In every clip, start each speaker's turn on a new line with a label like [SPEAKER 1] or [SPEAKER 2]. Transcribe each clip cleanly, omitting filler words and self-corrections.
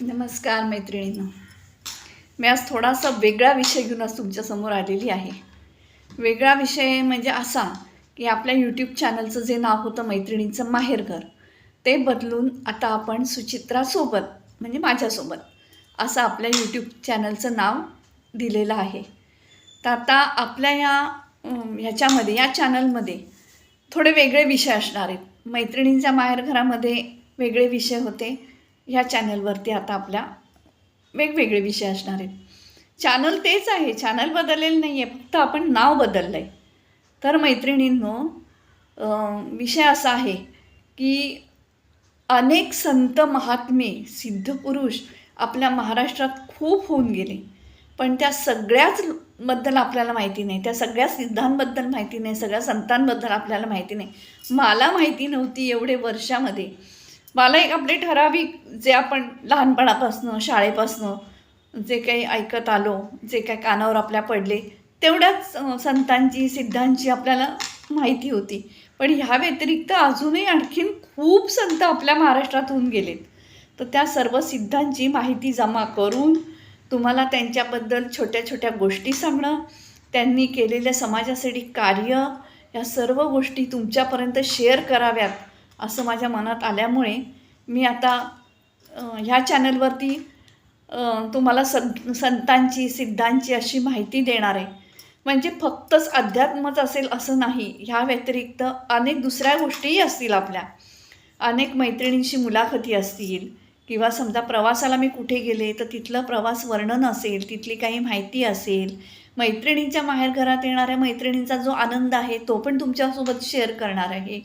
[SPEAKER 1] नमस्कार मैत्रिणींनो. मी आज थोडासा वेगळा विषय घेऊन आज तुमच्यासमोर आलेली आहे. वेगळा विषय म्हणजे असा की आपल्या यूट्यूब चॅनलचं जे नाव होतं मैत्रिणींचं माहेरघर, ते बदलून आता आपण सुचित्रासोबत म्हणजे माझ्यासोबत असं आपल्या यूट्यूब चॅनलचं नाव दिलेलं आहे. तर आता आपल्या ह्याच्यामध्ये या चॅनलमध्ये थोडे वेगळे विषय असणार आहेत. मैत्रिणींच्या माहेरघरामध्ये वेगळे विषय होते, ह्या चॅनलवरती आता आपल्या वेगवेगळे विषय असणार आहेत. चॅनल तेच आहे, चॅनल बदललेलं नाही आहे, फक्त आपण नाव बदललं आहे. तर मैत्रिणींनो, विषय असा आहे की अनेक संत महात्मे सिद्धपुरुष आपल्या महाराष्ट्रात खूप होऊन गेले, पण त्या सगळ्याच बद्दल आपल्याला माहिती नाही, त्या सगळ्या सिद्धांबद्दल माहिती नाही, सगळ्या संतांबद्दल आपल्याला माहिती नाही. मला माहिती नव्हती एवढे वर्षामध्ये. मला एक आपले ठराविक जे आपण लहानपणापासनं शाळेपासनं जे काही ऐकत आलो, जे काही कानावर आपल्या पडले, तेवढ्याच संतांची सिद्धांची आपल्याला माहिती होती. पण ह्या व्यतिरिक्त अजूनही आणखीन खूप संत आपल्या महाराष्ट्रात होऊन गेलेत. तर त्या सर्व सिद्धांची माहिती जमा करून तुम्हाला त्यांच्याबद्दल छोट्या छोट्या गोष्टी सांगणं, त्यांनी केलेल्या समाजासाठी कार्य, या सर्व गोष्टी तुमच्यापर्यंत शेअर कराव्यात असं माझ्या मनात आल्यामुळे मी आता ह्या चॅनलवरती तुम्हाला संतांची सिद्धांची अशी माहिती देणार आहे. म्हणजे फक्तच अध्यात्मच असेल असं नाही, ह्या व्यतिरिक्त अनेक दुसऱ्या गोष्टीही असतील. आपल्या अनेक मैत्रिणींशी मुलाखती असतील, किंवा समजा प्रवासाला मी कुठे गेले तर तिथलं प्रवास वर्णन असेल, तिथली काही माहिती असेल, मैत्रिणींच्या माहेरघरात येणाऱ्या मैत्रिणींचा जो आनंद आहे तो पण तुमच्यासोबत शेअर करणार आहे.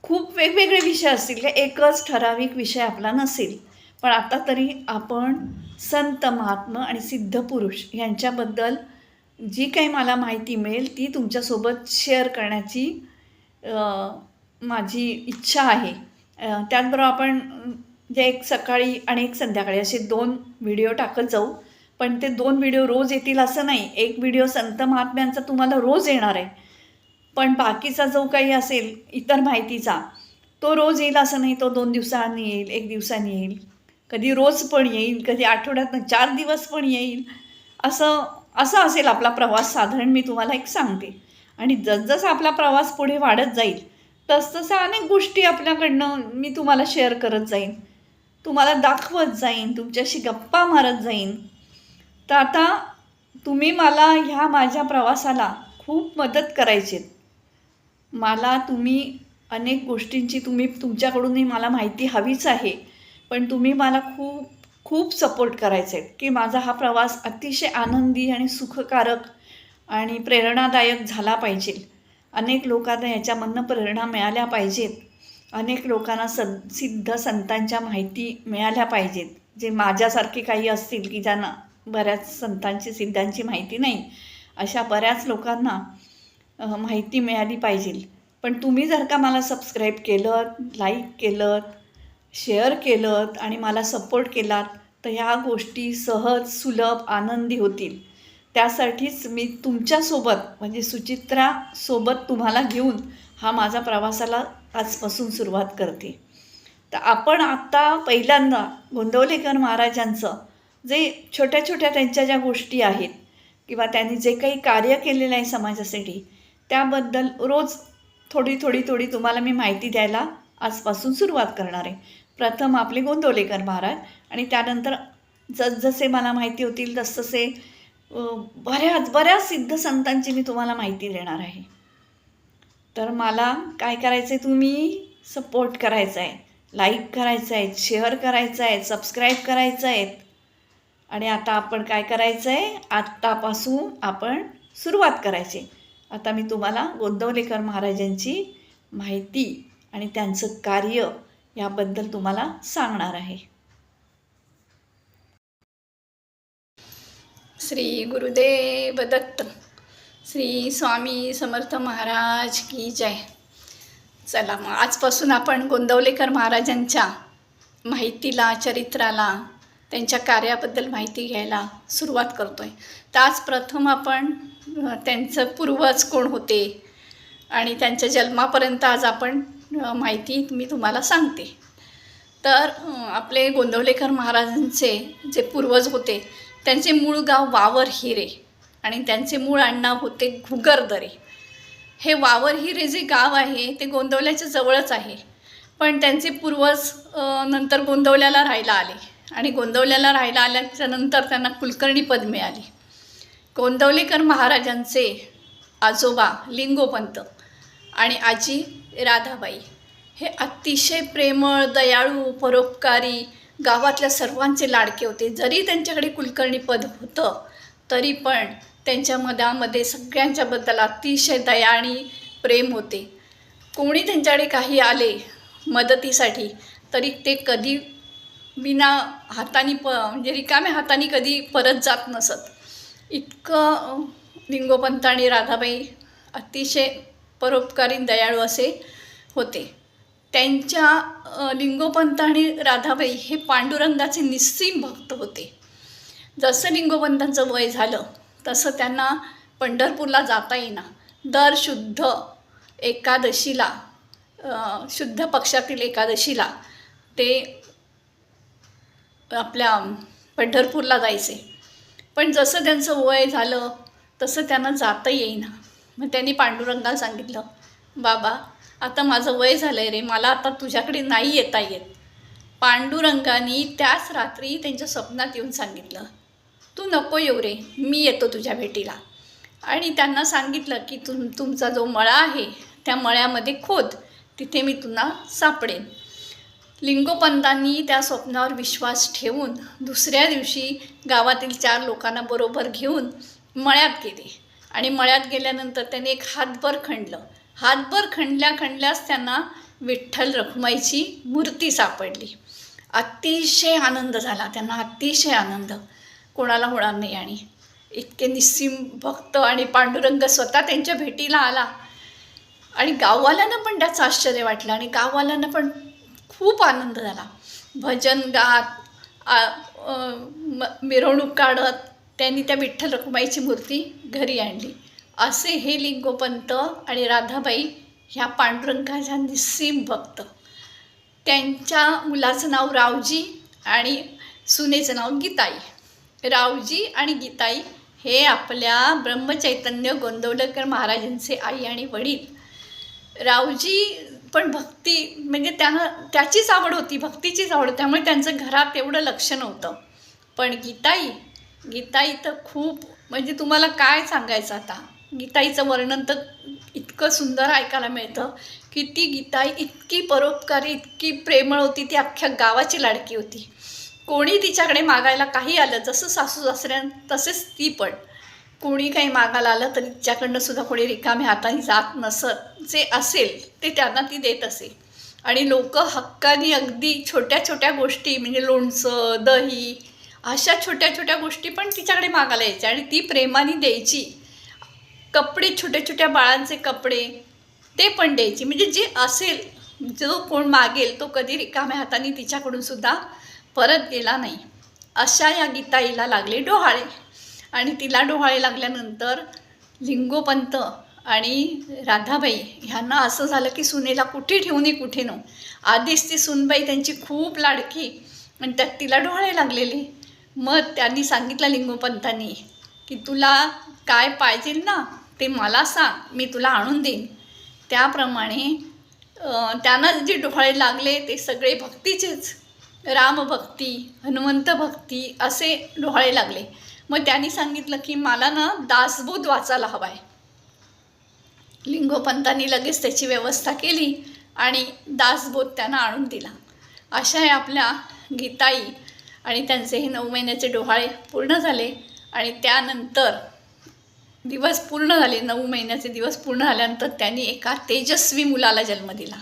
[SPEAKER 1] खूप वेगवेगळे विषय असतील, का एकच ठराविक विषय आपला नसेल. पण आता तरी आपण संत महात्मा आणि सिद्धपुरुष यांच्याबद्दल जी काही मला माहिती मिळेल ती तुमच्यासोबत शेअर करण्याची माझी इच्छा आहे. त्याचबरोबर आपण जे एक सकाळी आणि एक संध्याकाळी असे 2 व्हिडिओ टाकत जाऊ. पण ते 2 व्हिडिओ रोज येतील असं नाही. एक व्हिडिओ संत महात्म्यांचा तुम्हाला रोज येणार आहे, पण बाकीचा जो काही असेल इतर माहितीचा तो रोज येईल असं नाही. तो 2 दिवसांनी येईल, 1 दिवसांनी येईल, कधी रोज पण येईल, कधी आठवड्यातनं 4 दिवस पण येईल. असं असं असेल आपला प्रवास साधारण. मी तुम्हाला एक सांगते. आणि जसजसा आपला प्रवास पुढे वाढत जाईल तसतसं अनेक गोष्टी आपल्याकडनं मी तुम्हाला शेअर करत जाईन, तुम्हाला दाखवत जाईन, तुमच्याशी गप्पा मारत जाईन. तर आता तुम्ही मला ह्या माझ्या प्रवासाला खूप मदत करायची. मला तुम्ही अनेक गोष्टींची तुमच्याकडूनही मला माहिती हवीच आहे, पण तुम्ही मला खूप खूप सपोर्ट करायचं आहे की माझा हा प्रवास अतिशय आनंदी आणि सुखकारक आणि प्रेरणादायक झाला पाहिजे. अनेक लोकांना याच्यामधनं प्रेरणा मिळाल्या पाहिजेत. अनेक लोकांना सिद्ध संतांच्या माहिती मिळाल्या पाहिजेत, जे माझ्यासारखे काही असतील की ज्यांना बऱ्याच संतांची सिद्धांची माहिती नाही. अशा बऱ्याच लोकांना माहिती मिळाली पाहिजे. पण तुम्ही जर का मला सबस्क्राईब केलं, लाईक केलं, शेअर केलं आणि मला सपोर्ट केलात तर ह्या गोष्टी सहज सुलभ आनंदी होतील. त्यासाठीच मी तुमच्यासोबत म्हणजे सुचित्रासोबत तुम्हाला घेऊन हा माझा प्रवासाला आजपासून सुरुवात करते. तर आपण आत्ता पहिल्यांदा गोंदवलेकर महाराजांचं जे छोट्या छोट्या त्यांच्या ज्या गोष्टी आहेत किंवा त्यांनी जे काही कार्य केलेलं आहे समाजासाठी, त्याबद्दल रोज थोडी थोडी थोडी तुम्हाला मी माहिती द्यायला आजपासून सुरुवात करणार आहे. प्रथम आपले गोंदवलेकर महाराज आणि त्यानंतर जसजसे मला माहिती होतील तसतसे बऱ्याच सिद्ध संतांची मी तुम्हाला माहिती देणार आहे. तर मला काय करायचं आहे, तुम्ही सपोर्ट करायचा आहे, लाईक करायचं आहे, शेअर करायचं आहे, सबस्क्राईब करायचं आहे. आणि आता आपण काय करायचं आहे, आत्तापासून आपण सुरुवात करायची. आता मी तुम्हाला गोंदवलेकर महाराजांची माहिती आणि त्यांचं कार्य याबद्दल तुम्हाला सांगणार आहे. श्री गुरुदेव दत्त. श्री स्वामी समर्थ महाराज की जय. चला मग आजपासून आपण गोंदवलेकर महाराजांच्या माहितीला, चरित्राला, त्यांच्या कार्याबद्दल माहिती घ्यायला सुरुवात करतो आहे. तर आज प्रथम आपण त्यांचं पूर्वज कोण होते आणि त्यांच्या जन्मापर्यंत आज आपण माहिती मी तुम्हाला सांगते. तर आपले गोंदवलेकर महाराजांचे जे पूर्वज होते त्यांचे मूळ गाव वावर हिरे आणि त्यांचे मूळ आडनाव होते घुगरदरे. हे वावर हिरे जे गाव आहे ते गोंदवल्याच्या जवळच आहे, पण त्यांचे पूर्वज नंतर गोंदवल्याला राहायला आले आणि गोंदवल्याला राहायला आल्याच्यानंतर त्यांना कुलकर्णी पद मिळाले. गोंदवलेकर महाराजांचे आजोबा लिंगोपंत आणि आजी राधाबाई हे अतिशय प्रेमळ, दयाळू, परोपकारी, गावातल्या सर्वांचे लाडके होते. जरी त्यांच्याकडे कुलकर्णी पद होतं तरी पण त्यांच्या मनामध्ये सगळ्यांच्याबद्दल अतिशय दया आणि प्रेम होते. कोणी त्यांच्याकडे काही आले मदतीसाठी तरी ते कधी बिना हाताने म्हणजे रिकाम्या हाताने कधी परत जात नसत. इतकं लिंगोपंत आणि राधाबाई अतिशय परोपकारी, दयाळू असे होते. त्यांच्या लिंगोपंत आणि राधाबाई हे पांडुरंगाचे निस्सीम भक्त होते. जसं लिंगोपंतांचं वय झालं तसं त्यांना पंढरपूरला जाता येईना. दर शुद्ध एकादशीला, शुद्ध पक्षातील एकादशीला ते आपल्या पंढरपूरला जायचे, पण जसं त्यांचं वय झालं तसं त्यांना जाता येईना. मग त्यांनी पांडुरंगाला सांगितलं, बाबा आता माझं वय झालं आहे रे, मला आता तुझ्याकडे नाही येता येत. पांडुरंगाने त्याच रात्री त्यांच्या स्वप्नात येऊन सांगितलं, तू नको येऊ रे, मी येतो तुझ्या भेटीला. आणि त्यांना सांगितलं की तुमचा जो मळा आहे त्या मळ्यामध्ये खोद, तिथे मी तुला सापडेन. लिंगोपंतांनी त्या स्वप्नावर विश्वास ठेवून दुसऱ्या दिवशी गावातील 4 लोकांना बरोबर घेऊन मळ्यात गेले आणि मळ्यात गेल्यानंतर त्यांनी एक हातभर खणलं. हातभर खणल्यास त्यांना विठ्ठल रखुमाईची मूर्ती सापडली. अतिशय आनंद झाला त्यांना, अतिशय आनंद कोणाला होणार नाही. आणि इतके निस्सीम भक्त आणि पांडुरंग स्वतः त्यांच्या भेटीला आला आणि गाववाल्यांना पण त्याचं आश्चर्य वाटलं आणि गाववाल्यांना पण खूप आनंद झाला. भजन गात मिरवणूक काढत त्यांनी त्या विठ्ठल रखुमाईची मूर्ती घरी आणली. असे हे लिंगोपंत आणि राधाबाई ह्या पांडुरंगाच्या निस्सीम भक्त. त्यांच्या मुलाचं नाव रावजी आणि सुनेचं नाव गीताई. रावजी आणि गीताई हे आपल्या ब्रह्मचैतन्य गोंदवलेकर महाराजांचे आई आणि वडील. रावजी पण भक्ती म्हणजे त्याचीच आवड होती, भक्तीचीच आवड, त्यामुळे त्यांचं घरात एवढं लक्ष नव्हतं. पण गीताई तर खूप, म्हणजे तुम्हाला काय सांगायचं आता. गीताईचं वर्णन तर इतकं सुंदर ऐकायला मिळतं की ती गीताई इतकी परोपकारी, इतकी प्रेमळ होती, ती अख्ख्या गावाची लाडकी होती. कोणी तिच्याकडे मागायला काही आलं, जसं सासू सासऱ्यां तसेच ती पण, कोणी काही मागायला आलं तरी तिच्याकडनं सुद्धा कोणी रिकाम्या हाताने जात नसत. जे असेल ते त्यांना ती देत असे. आणि लोक हक्काने अगदी छोट्या छोट्या गोष्टी म्हणजे लोणचं, दही अशा छोट्या छोट्या गोष्टी पण तिच्याकडे मागायला यायच्या आणि ती प्रेमाने द्यायची. कपडे, छोट्या छोट्या बाळांचे कपडे ते पण द्यायची. म्हणजे जे असेल, जो कोण मागेल तो कधी रिकाम्या हाताने तिच्याकडून सुद्धा परत गेला नाही. अशा या गीताईला लागले डोहाळे आणि तिला डोहाळे लागल्यानंतर लिंगोपंत आणि राधाबाई ह्यांना असं झालं की सुनेला कुठे ठेवू नये कुठे नो. आधीच ती सुनबाई त्यांची खूप लाडकी आणि त्यात तिला डोहाळे लागलेले. मग त्यांनी सांगितलं लिंगोपंतांनी की तुला काय पाहिजे ना ते मला सांग, मी तुला आणून देईन. त्याप्रमाणे त्यांना जे डोहाळे लागले ते सगळे भक्तीचेच, रामभक्ती, हनुमंत भक्ती असे डोहाळे लागले. मग त्यांनी सांगितलं की मला ना दासबोध वाचायला हवा आहे. लिंगोपंतांनी लगेच त्याची व्यवस्था केली आणि दासबोध त्यांना आणून दिला. अशा आहे आपल्या गीताई आणि त्यांचे हे 9 महिन्याचे डोहाळे पूर्ण झाले. आणि त्यानंतर दिवस पूर्ण झाले, 9 महिन्याचे दिवस पूर्ण झाल्यानंतर त्यांनी एका तेजस्वी मुलाला जन्म दिला.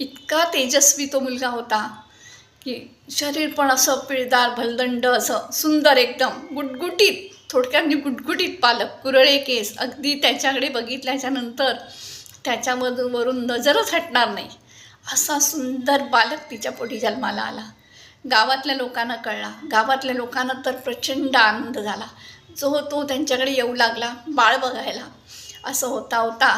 [SPEAKER 1] इतका तेजस्वी तो मुलगा होता की शरीर पण असं पिळदार, भलदंड, असं सुंदर, एकदम गुटगुटीत, थोडक्यात गुटगुटीत पालक, कुरळे केस, अगदी त्याच्याकडे बघितल्याच्यानंतर त्याच्यावरून नजरच हटणार नाही असा सुंदर बालक तिच्या पोटी जन्माला आला. गावातल्या लोकांना कळला. गावातल्या लोकांना तर प्रचंड आनंद झाला. जो तो त्यांच्याकडे येऊ लागला बाळ बघायला. असं होता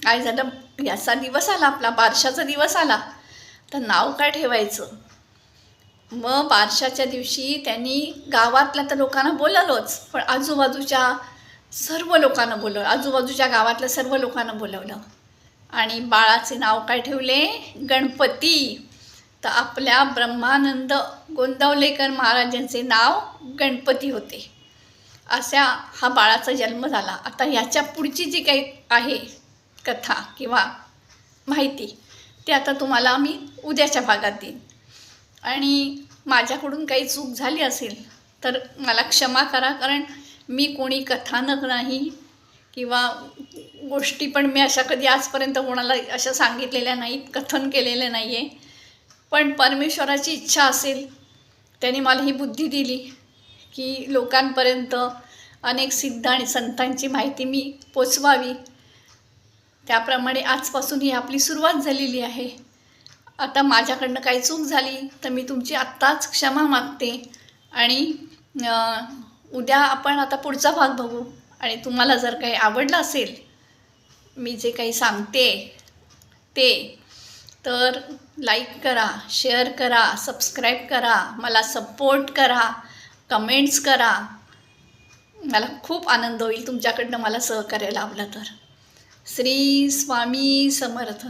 [SPEAKER 1] काय झालं, याचा दिवस आला, आपला बारशाचा दिवस आला. तर नाव काय ठेवायचं. मग बारशाच्या दिवशी त्यांनी गावातल्या तर लोकांना बोलावलंच, पण आजूबाजूच्या सर्व लोकांना बोलवलं, आजूबाजूच्या गावातल्या सर्व लोकांना बोलवलं आणि बाळाचे नाव काय ठेवले, गणपती. तर आपल्या ब्रह्मानंद गोंदवलेकर महाराजांचे नाव गणपती होते. असा हा बाळाचा जन्म झाला. आता ह्याच्या पुढची जी काही आहे कथा किंवा माहिती ते आता तुम्हाला मी उद्याच्या भागात देईन. आणि माझ्याकडून काही चूक झाली असेल तर मला क्षमा करा, कारण मी कोणी कथानक नाही किंवा गोष्टी पण मी अशा कधी आजपर्यंत कोणाला अशा सांगितलेल्या नाहीत, कथन केलेलं नाही आहे. पण परमेश्वराची इच्छा असेल, त्याने मला ही बुद्धी दिली की लोकांपर्यंत अनेक सिद्ध आणि संतांची माहिती मी पोचवावी. त्याप्रमाणे आजपासून ही आपली सुरुवात झालेली आहे. आता माझ्याकडनं काही चूक झाली तर मी तुमची आत्ताच क्षमा मागते आणि उद्या आपण आता पुढचा भाग बघू. आणि तुम्हाला जर काही आवडलं असेल मी जे काही सांगते ते, तर लाईक करा, शेअर करा, सबस्क्राईब करा, मला सपोर्ट करा, कमेंट्स करा. मला खूप आनंद होईल तुमच्याकडनं मला सहकार्य लाभलं तर. श्री स्वामी समर्थ.